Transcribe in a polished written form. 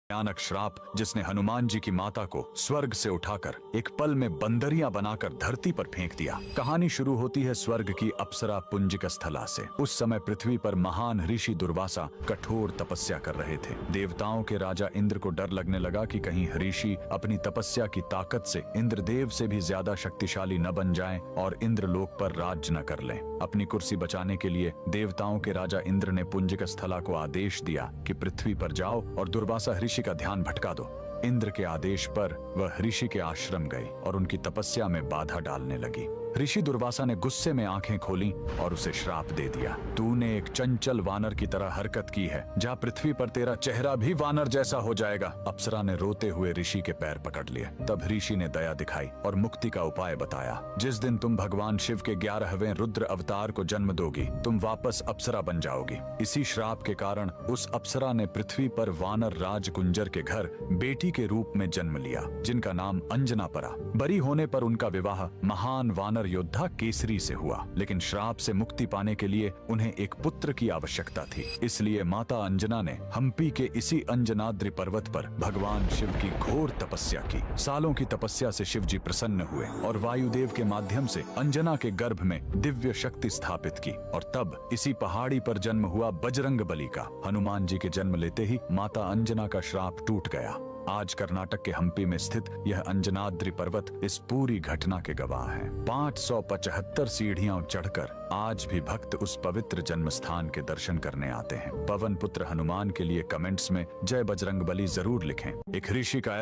भयानक श्राप जिसने हनुमान जी की माता को स्वर्ग से उठाकर एक पल में बंदरियां बनाकर धरती पर फेंक दिया। कहानी शुरू होती है स्वर्ग की अप्सरा पुंजिक स्थला से। उस समय पृथ्वी पर महान ऋषि दुर्वासा कठोर तपस्या कर रहे थे। देवताओं के राजा इंद्र को डर लगने लगा कि कहीं ऋषि अपनी तपस्या की ताकत से इंद्रदेव से भी ज्यादा शक्तिशाली न बन जाएं और इंद्रलोक पर राज न कर लें। अपनी कुर्सी बचाने के लिए देवताओं के राजा इंद्र ने पुंजिक स्थला को आदेश दिया कि पृथ्वी पर जाओ और दुर्वासा ऋषि का ध्यान भटका दो। इंद्र के आदेश पर वह ऋषि के आश्रम गई और उनकी तपस्या में बाधा डालने लगी। ऋषि दुर्वासा ने गुस्से में आंखें खोली और उसे श्राप दे दिया। तूने एक चंचल वानर की तरह हरकत की है, जा पृथ्वी पर तेरा चेहरा भी वानर जैसा हो जाएगा। अप्सरा ने रोते हुए ऋषि के पैर पकड़ लिए। तब ऋषि ने दया दिखाई और मुक्ति का उपाय बताया। जिस दिन तुम भगवान शिव के 11वें रुद्र अवतार को जन्म दोगी, तुम वापस अप्सरा बन जाओगी। इसी श्राप के कारण उस अप्सरा ने पृथ्वी पर वानर राज कुंजर के घर बेटी के रूप में जन्म लिया, जिनका नाम अंजना पड़ा। बरी होने पर उनका विवाह महान वानर योद्धा केसरी से हुआ, लेकिन श्राप से मुक्ति पाने के लिए उन्हें एक पुत्र की आवश्यकता थी। इसलिए माता अंजना ने हम्पी के इसी अंजनाद्रि पर्वत पर भगवान शिव की घोर तपस्या की। सालों की तपस्या से शिव जी प्रसन्न हुए और वायुदेव के माध्यम से अंजना के गर्भ में दिव्य शक्ति स्थापित की। और तब इसी पहाड़ी पर जन्म हुआ बजरंग बली का। हनुमान जी के जन्म लेते ही माता अंजना का श्राप टूट गया। आज कर्नाटक के हम्पी में स्थित यह अंजनाद्रि पर्वत इस पूरी घटना के गवाह है। 575 सीढ़ियां चढ़कर आज भी भक्त उस पवित्र जन्म स्थान के दर्शन करने आते हैं। पवन पुत्र हनुमान के लिए कमेंट्स में जय बजरंग बली जरूर लिखें। एक ऋषि का